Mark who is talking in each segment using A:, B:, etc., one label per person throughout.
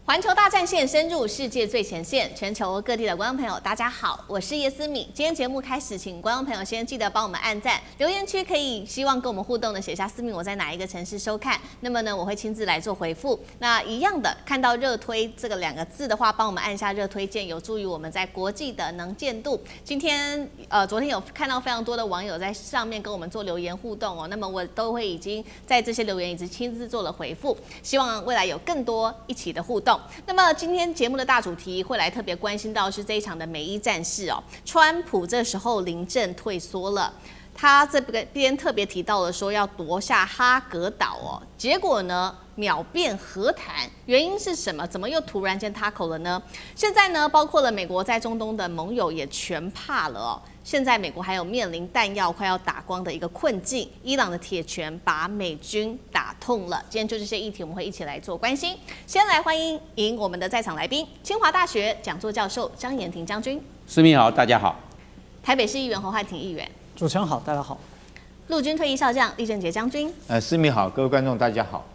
A: 環球大戰線深入世界最前線，全球各地的觀眾朋友，大家好，我是葉思敏。今天節目開始，請觀眾朋友先記得幫我們按讚，留言區可以希望跟我們互動的寫下思敏我在哪一個城市收看，那麼呢我會親自來做回復。那一樣的，看到熱推這個2個字的話，幫我們按下熱推鍵，有助於我們在國際的能見度。今天昨天有看到非常多的網友在上面跟我們做留言互動哦，那麼我都會已經在這些留言已經親自做了回復，希望未來有更多一起的互動。那麼今天節目的大主題會來特別關心到是這一場的美伊戰事哦，川普這時候臨陣退縮了，他這邊特別提到了說要奪下哈格島哦，結果呢秒變和談，原因是什麼？怎麼又突然間塌口了呢？現在呢，包括了美國在中東的盟友也全怕了哦。現在美國還有面臨彈藥快要打光的一個困境，伊朗的鐵拳把美軍打痛了。今天就這些議題，我們會一起來做關心。先來歡迎我們的在場來賓，清華大學講座教授張延廷將軍。
B: 思敏好，大家好。
A: 台北市議員侯漢廷議員。
C: 主持人好，大家好。
A: 陸軍退役少將李正傑將軍。
D: 思敏好，各位觀眾大家好。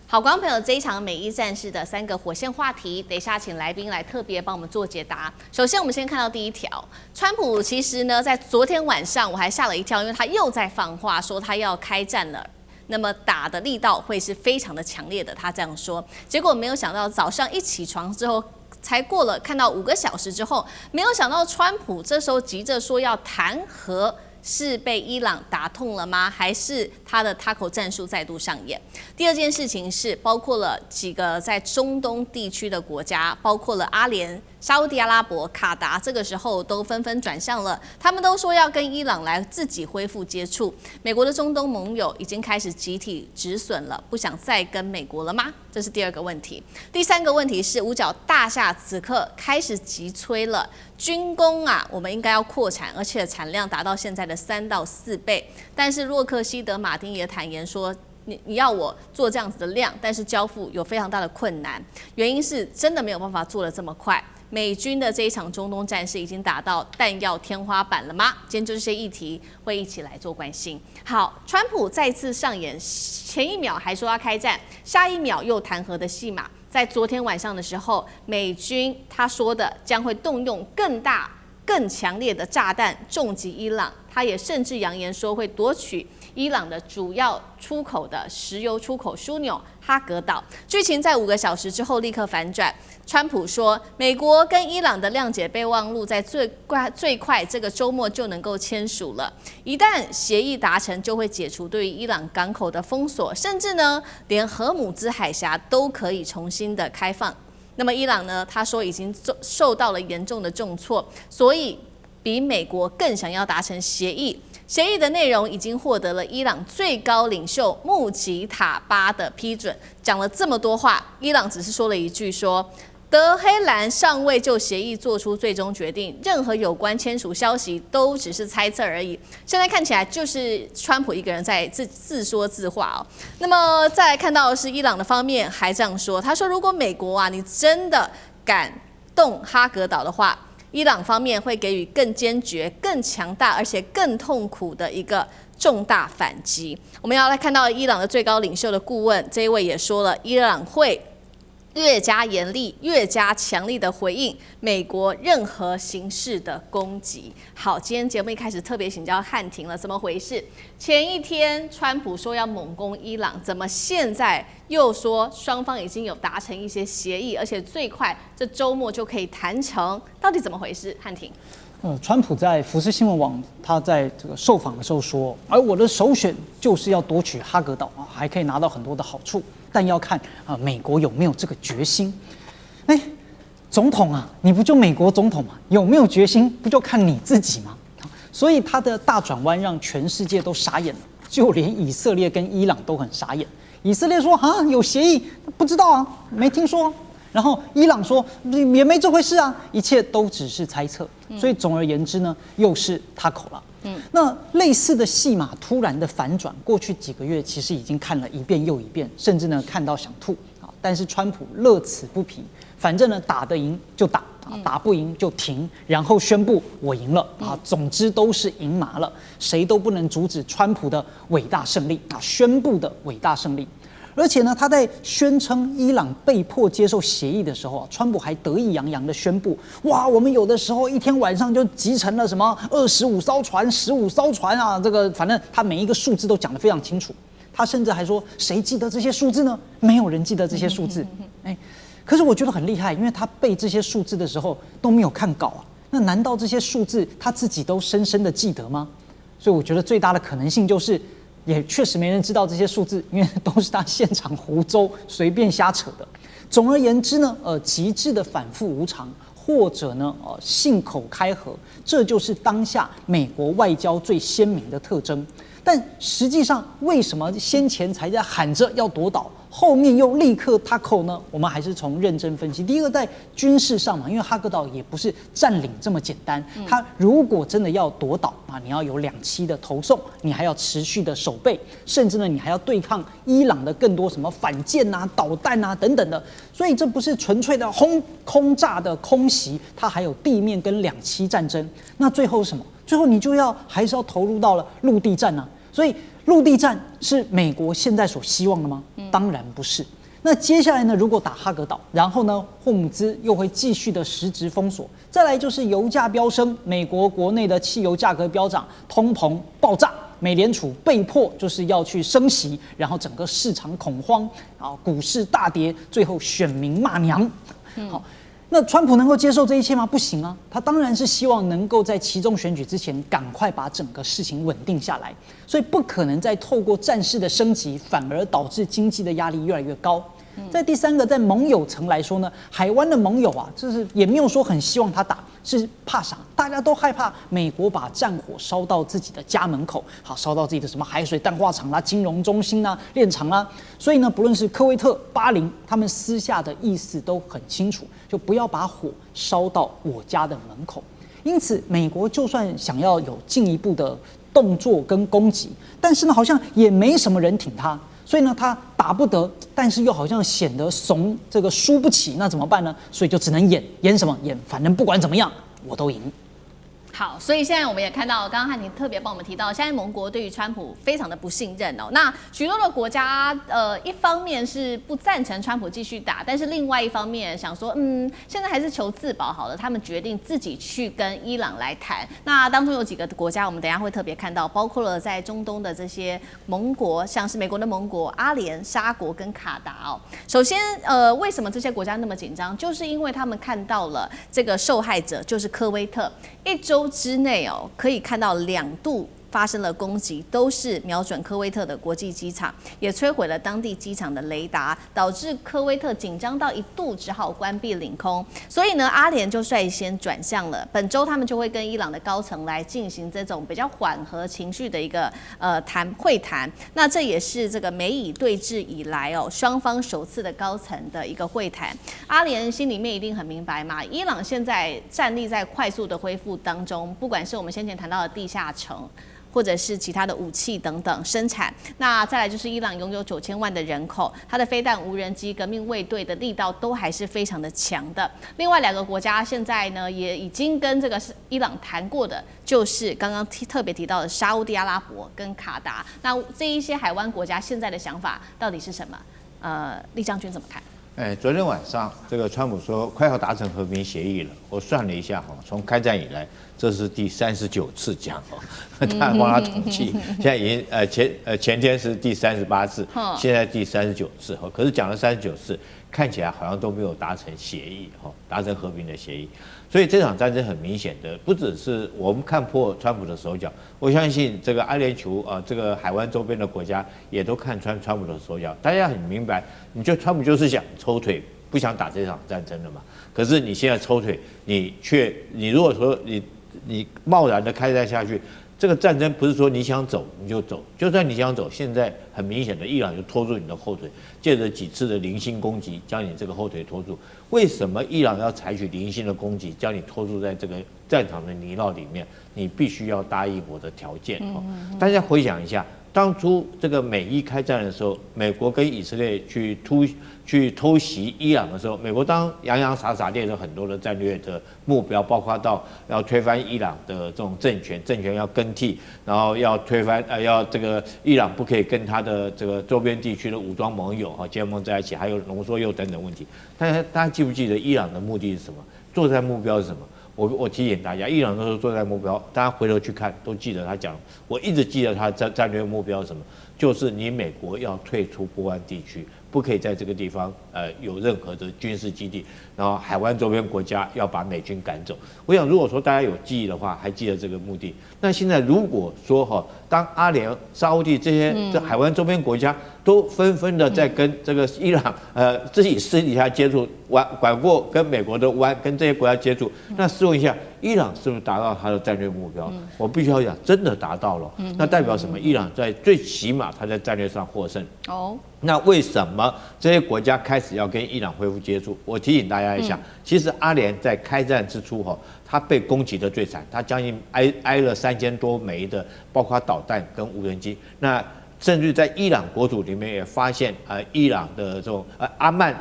A: 好，觀眾朋友，這一場美伊戰事的3個火線話題，等一下請來賓來特別幫我們做解答。首先，我們先看到第一條，川普其實呢，在昨天晚上我還嚇了一跳，因為他又在放話說他要開戰了，那麼打的力道會是非常的強烈的，他這樣說。結果沒有想到早上一起床之後，才過了看到5個小時之後，沒有想到川普這時候急着說要談和。是被伊朗打痛了嗎？還是他的塔口戰術再度上演？第二件事情是，包括了幾個在中東地區的國家，包括了阿聯、沙烏地阿拉伯、卡達，這個時候都紛紛轉向了，他們都說要跟伊朗來自己恢復接觸。美國的中東盟友已經開始集體止損了，不想再跟美國了嗎？這是第2個問題。第3個問題是，五角大廈此刻開始急催了。軍工啊，我們應該要擴產，而且產量達到現在的3到4倍。但是洛克希德馬丁也坦言說，你要我做這樣子的量，但是交付有非常大的困難，原因是真的沒有辦法做得這麼快。美軍的這一場中東戰事已經達到彈藥天花板了嗎？今天就這些議題會一起來做關心。好，川普再次上演前一秒還說要開戰，下一秒又談和的戲碼。在昨天晚上的時候，美軍他說的將會動用更大、更強烈的炸彈重擊伊朗，他也甚至揚言說會奪取伊朗的主要出口的石油出口樞紐哈格島。劇情在5個小時之後立刻反轉，川普說美國跟伊朗的諒解備忘錄在最快這個週末就能夠簽署了，一旦協議達成，就會解除對於伊朗港口的封鎖，甚至呢連荷姆茲海峽都可以重新的開放。那麼伊朗呢，他說已經受到了嚴重的重挫，所以比美國更想要達成協議。協議的內容已經獲得了伊朗最高領袖穆吉塔巴的批准。講了這麼多話，伊朗只是說了一句說，德黑蘭尚未就協議做出最終決定，任何有關簽署消息都只是猜測而已。現在看起来就是川普一個人在自說自話哦。那麼再來看到的是伊朗的方面還這樣說，他說如果美國啊你真的敢動哈格島的話，伊朗方面會給予更堅決、更強大而且更痛苦的一個重大反擊。我們要來看到伊朗的最高領袖的顧問這一位也說了，伊朗會越加嚴厲、越加強力的回應美國任何形式的攻擊。好，今天節目一開始特別請教漢廷了，怎麼回事？前一天川普說要猛攻伊朗，怎麼現在又說雙方已經有達成一些協議，而且最快這週末就可以談成？到底怎麼回事？漢廷。
C: 川普在福斯新聞網，他在這個受訪的時候說，而我的首選就是要奪取哈格島啊，還可以拿到很多的好處，但要看美國有沒有這個決心。總統啊，你不就美國總統嗎？有沒有決心不就看你自己嗎？所以他的大轉彎讓全世界都傻眼了，就連以色列跟伊朗都很傻眼。以色列說啊有協議，不知道啊，沒聽說。然後伊朗說也沒這回事啊，一切都只是猜測。所以總而言之呢，又是他口了。那類似的戲碼突然的反轉，過去幾個月其實已經看了一遍又一遍，甚至呢看到想吐啊。但是川普樂此不疲，反正呢打得贏就打，打不贏就停，然後宣布我贏了啊。總之都是贏麻了，誰都不能阻止川普的偉大勝利啊，宣布的偉大勝利。而且呢，他在宣稱伊朗被迫接受協議的時候啊，川普還得意洋洋的宣布：哇，我們有的時候一天晚上就集成了什麼25艘船、15艘船啊，這個反正他每一個數字都講得非常清楚。他甚至還說：誰記得這些數字呢？沒有人記得這些數字。可是我覺得很厲害，因為他背這些數字的時候都沒有看稿啊。那難道這些數字他自己都深深的記得嗎？所以我覺得最大的可能性就是，也確實沒人知道這些數字，因為都是他現場胡謅、隨便瞎扯的。總而言之呢，極致的反覆無常，或者呢，信口開河，這就是當下美國外交最鮮明的特徵。但實際上，為什麼先前才在喊着要奪島，後面又立刻塔扣呢？我們還是從認真分析。第一個，在軍事上嘛，因為哈格島也不是佔領這麼簡單。它如果真的要奪島啊，你要有2棲的投送，你還要持續的守備，甚至呢，你還要對抗伊朗的更多什麼反艦啊、導彈啊等等的。所以這不是純粹的空炸的空襲，它還有地面跟2棲戰爭。那最後是什麼？最後你就還是要投入到了陸地戰啊。所以陸地戰是美國現在所希望的嗎？當然不是。那接下來呢？如果打哈格島，然後呢，霍姆茲又會繼續的實質封鎖，再來就是油價飆升，美國國內的汽油價格飆漲，通膨爆炸，美聯儲被迫就是要去升息，然後整個市場恐慌，股市大跌，最後選民罵娘。好。那川普能夠接受這一切嗎？不行啊，他當然是希望能夠在期中選舉之前趕快把整個事情穩定下來，所以不可能再透過戰事的升級，反而導致經濟的壓力越來越高。在第三個，在盟友層來說呢，海灣的盟友啊，就是也沒有說很希望他打，是怕啥？大家都害怕美國把戰火燒到自己的家門口，好，燒到自己的什麼海水淡化廠啦、金融中心啦、煉廠啦。所以呢，不論是科威特、巴林，他們私下的意思都很清楚，就不要把火燒到我家的門口。因此，美國就算想要有進一步的动作跟攻擊，但是呢，好像也沒什麼人挺他。所以呢，他打不得，但是又好像顯得慫，這個輸不起，那怎麼辦呢？所以就只能演什麼演，反正不管怎麼樣，我都贏。
A: 好，所以現在我們也看到，剛剛漢庭特別幫我們提到，現在盟國對於川普非常的不信任哦。那許多的國家，一方面是不贊成川普繼續打，但是另外一方面想說，現在還是求自保好了。他們決定自己去跟伊朗來談。那當中有幾個國家，我們等一下會特別看到，包括了在中東的這些盟國，像是美國的盟國阿聯、沙國跟卡達哦。首先，為什麼這些國家那麼緊張？就是因為他們看到了這個受害者就是科威特，一周之內哦，可以看到2度發生了攻擊，都是瞄準科威特的國際機場，也摧毀了當地機場的雷達，導致科威特緊張到一度只好關閉領空。所以呢，阿聯就率先轉向了。本周他們就會跟伊朗的高層來進行這種比較緩和情緒的一個會談。那這也是這個美以對峙以來哦，雙方首次的高層的一個會談。阿聯心裡面一定很明白嘛，伊朗現在戰力在快速的恢復當中，不管是我們先前談到的地下城，或者是其他的武器等等生產，那再來就是伊朗擁有9000萬的人口，它的飛彈、無人機、革命衛隊的力道都還是非常的強的。另外2個國家現在呢，也已經跟這個伊朗談過的，就是剛剛特別提到的沙烏地阿拉伯跟卡達。那這一些海灣國家現在的想法到底是什麼？酈將軍怎麼看？
D: 昨天晚上這個川普說快要達成和平協議了，我算了一下哈，從開戰以來，這是第39次講哦，他幫他統計，現在已經前天是第38次，現在第39次哈，可是講了39次，看起來好像都沒有達成協議哈，達成和平的協議。所以這場戰爭很明顯的，不只是我們看破川普的手腳，我相信這個阿聯酋這個海灣周邊的國家也都看穿川普的手腳。大家很明白，你就川普就是想抽腿，不想打這场戰爭了嘛。可是你現在抽腿，你如果說你貿然的開戰下去，這個戰爭不是說你想走你就走，就算你想走，現在很明顯的伊朗就拖住你的後腿，借着幾次的零星攻擊將你這個後腿拖住。為什麼伊朗要採取零星的攻擊，將你拖住在這個戰場的泥淖裡面？你必須要答應我的條件。大家回想一下，當初這個美伊開戰的時候，美國跟以色列去偷襲伊朗的時候，美國當洋洋灑灑列了很多的戰略的目標，包括到要推翻伊朗的這種政權要更替，然後要推翻要这個伊朗不可以跟他的這個周邊地區的武裝盟友結盟在一起，還有濃縮鈾等等問題。但是大家記不記得伊朗的目的是什麼？作戰目標是什麼？我提醒大家，伊朗那時候作戰目標，大家回頭去看都記得他講，我一直記得他戰略目標是什麼，就是你美國要退出波灣地區。不可以在這個地方有任何的軍事基地，然後海灣周邊國家要把美軍趕走。我想，如果說大家有記憶的話，還記得這個目的。那現在如果說當阿聯、沙烏地這些這海灣周邊國家都紛紛的在跟這個伊朗自己私底下接觸，拐過跟美國的灣，跟這些國家接觸，那試問一下，伊朗是不是達到他的戰略目標？我必須要講，真的達到了。那代表什麼？伊朗在最起碼他在戰略上獲勝。哦。那為什麼這些國家開始要跟伊朗恢復接觸？我提醒大家一下，其實阿聯在開戰之初他被攻擊的最慘，他將近挨了3000多枚的，包括導彈跟無人機。那甚至在伊朗國土裡面也發現伊朗的這種阿曼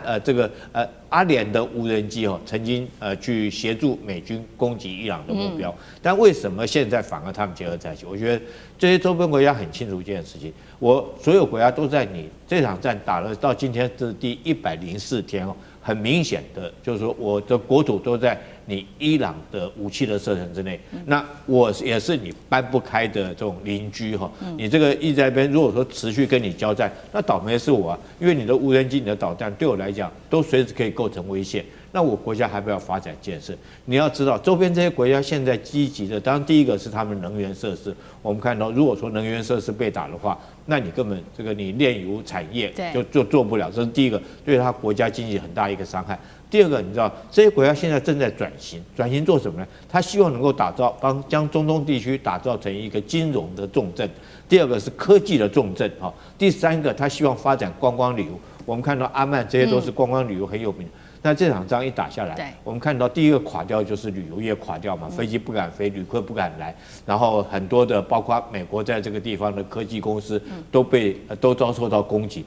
D: 阿聯的無人機曾經去協助美軍攻擊伊朗的目標。但為什麼現在反而他們結合在一起？我覺得這些周邊國家很清楚一件事情，所有國家都在你這場戰打了到今天是第104天很明顯的就是說我的國土都在你伊朗的武器的射程之內，那我也是你搬不開的這種鄰居你這個一直在那邊，如果說持續跟你交戰，那倒霉是我因為你的無人機、你的導彈對我來講都隨時可以構成威脅。那我國家還不要發展建設？你要知道，周邊這些國家現在積極的，當然第一個是他們能源設施。我們看到，如果說能源設施被打的話，那你根本這個你煉油產業就做不了，這是第一個，對他國家經濟很大一個傷害。第二個，你知道這些國家現在正在轉型，轉型做什麼呢？他希望能夠將中東地區打造成一個金融的重鎮。第二個是科技的重鎮第三個，他希望發展觀光旅遊。我們看到阿曼這些都是觀光旅遊很有名。那這場仗一打下來，我們看到第一個垮掉就是旅遊業垮掉嘛，飛機不敢飛，旅客不敢來，然後很多的包括美國在這個地方的科技公司都遭受到攻擊。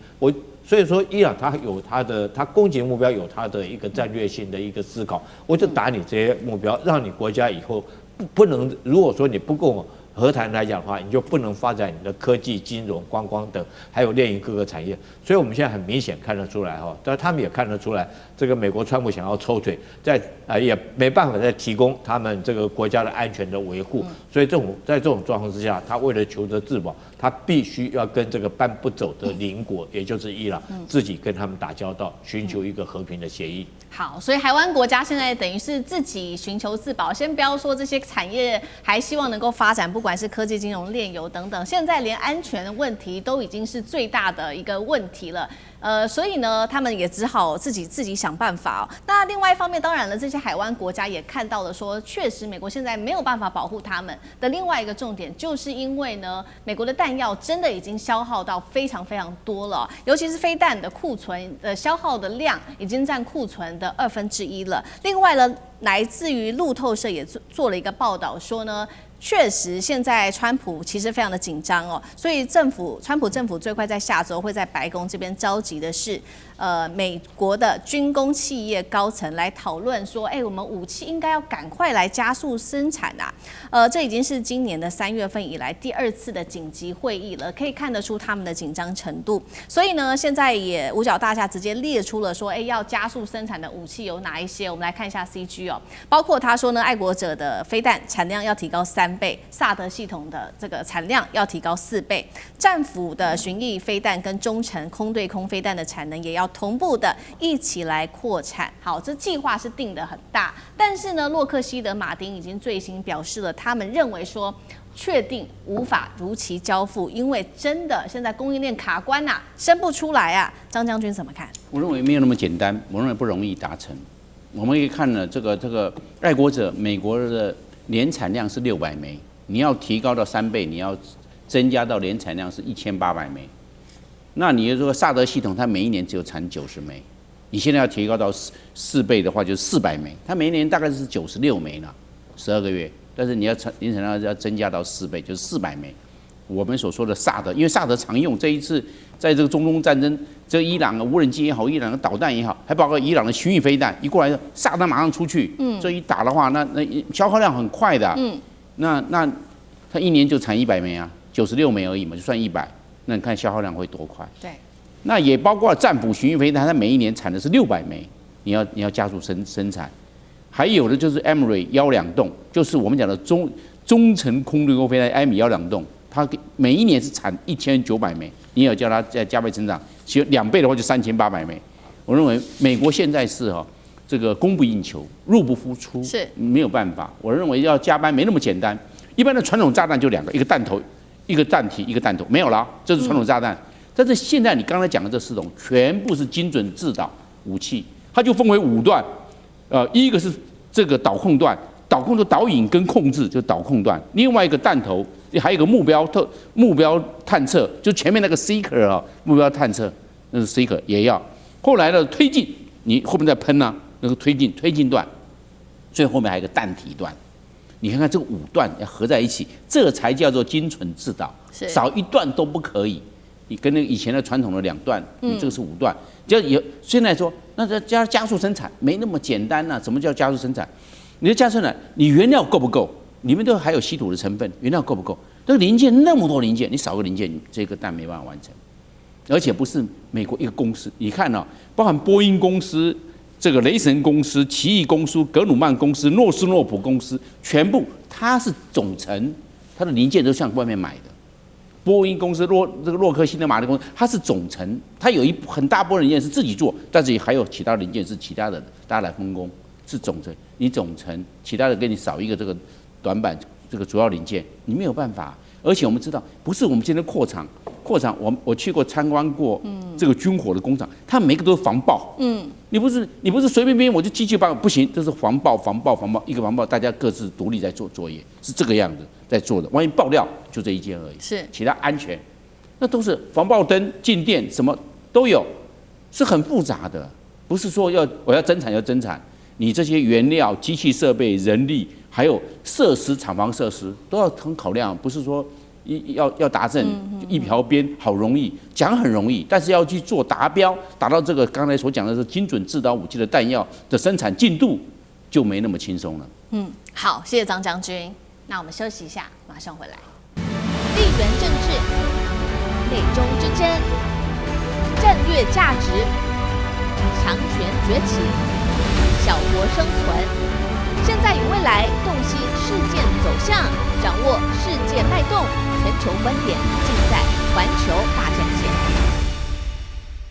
D: 所以說，伊朗他有他攻擊目標有他的一個戰略性的一個思考，我就打你這些目標，讓你國家以後不能，如果說你不跟我和談來講的話，你就不能發展你的科技、金融、觀光等，還有列印各個產業。所以我們現在很明顯看得出來但是他們也看得出來，這個美國川普想要抽腿，也沒辦法再提供他們這個國家的安全的維護。所以在這種狀況之下，他為了求得自保，他必須要跟這個搬不走的鄰國，也就是伊朗，自己跟他們打交道，尋求一個和平的協議。
A: 好，所以海灣國家現在等於是自己尋求自保，先不要說這些產業還希望能夠發展，不管是科技、金融、煉油等等，現在連安全的問題都已經是最大的一個問題了。所以呢，他們也只好自己想辦法那另外一方面，當然了，这些海灣國家也看到了說，確實美國現在沒有辦法保護他們的另外一個重點，就是因為呢，美國的彈藥真的已經消耗到非常非常多了，尤其是飛彈的庫存消耗的量已經佔庫存的1/2了。另外呢，來自於路透社也做了一個報道說呢，確實，現在川普其實非常的緊張所以川普政府最快在下周會在白宮這邊召集的是美國的軍工企業高層來討論說，我們武器應該要趕快來加速生產這已經是今年的3月份以來第2次的緊急會議了，可以看得出他們的緊張程度。所以呢，現在也五角大廈直接列出了說，要加速生產的武器有哪一些？我們來看一下 CG 包括他說呢，愛國者的飛彈產量要提高3倍，薩德系統的這個產量要提高4倍，戰斧的巡弋飛彈跟中程空對空飛彈的產能也要同步的一起來擴產。好，這計劃是定得很大，但是呢，洛克希德馬丁已經最新表示了，他們認為說確定無法如期交付，因為真的現在供應鏈卡關生不出來張將軍怎麼看？
B: 我認為沒有那麼簡單，我認為不容易達成。我們可以看了這個愛國者美國的年產量是600枚，你要提高到3倍，你要增加到年產量是1800枚。那你的這個薩德系統，它每一年只有產90枚，你現在要提高到4倍的話，就是400枚。它每一年大概是96枚了，12個月，但是你要年產量要增加到4倍，就是400枚。我們所說的薩德，因為薩德常用，這一次在這個中東戰爭，這個伊朗的無人機也好，伊朗的導彈也好，還包括伊朗的巡弋飛彈，一過來，薩德馬上出去，這一打的話，那消耗量很快的，那它一年就產100枚啊，96枚而已嘛，就算100，那你看消耗量會多快？對，那也包括戰斧巡弋飛彈，它每一年產的是600枚，你要加速生產，還有的就是 Emray 120洞，就是我們講的中程空對空飛彈艾米120洞。它每一年是產1900枚，你也要叫它再加倍成長，其實2倍的話就3800枚。我認為美國現在是這個供不應求，入不敷出，是沒有辦法。我認為要加班沒那麼簡單。一般的傳統炸彈就2個，一個彈頭，一個彈體，一個彈頭，沒有了，這是傳統炸彈。但是現在你剛才講的這4種全部是精準制導武器，它就分為5段，一個是這個導控段，導控的導引跟控制就導控段，另外一個彈頭。還有一個目標探測，就前面那個 seeker 啊，目標探測那是 seeker 也要。後來的推進，你後面再噴啊，那個推進段，最後面還有一個彈體段。你看看這個5段要合在一起，這才叫做精準制導，少一段都不可以。你跟那個以前的傳統的2段，你這個是5段，就現在說那這加速生產沒那麼簡單啊。什麼叫加速生產？你的加速生產，你原料夠不夠？裡面都還有稀土的成分，原料夠不夠？這個零件那麼多零件，你少個零件，這個彈沒辦法完成。而且不是美國一個公司，你看包含波音公司、這個雷神公司、奇異公司、格鲁曼公司、諾斯诺普公司，全部它是總成，它的零件都向外面買的。波音公司、這個洛克希德馬丁公司，它是總成，它有很大部分零件是自己做，但是還有其他零件是其他的，大家來分工，是總成。你總成，其他的給你少一個這個短板，這個主要零件你沒有辦法。而且我們知道，不是我們今天擴廠，我去过參觀過這個軍火的工廠，它每個都是防爆。你不是隨便便我就機器爆，不行，這是防爆，一個防爆，大家各自獨立在做作業，是這個樣子在做的。萬一爆料，就這一件而已，是其他安全，那都是防爆燈、靜電什麼都有，是很複雜的，不是說我要增產，你這些原料、機器設備、人力。還有設施、廠房設施都要很考量，不是說要達成一條邊好容易講很容易，但是要去做達標，達到這個剛才所講的是精準制導武器的彈藥的生產進度就沒那麼輕鬆了。
A: 好，謝謝張將軍。那我們休息一下，馬上回來。地緣政治、美中之爭、戰略價值、強權崛起、小國生存。現在與未來，洞悉事件走向，掌握世界脈動，全球觀點，盡在環球大戰線。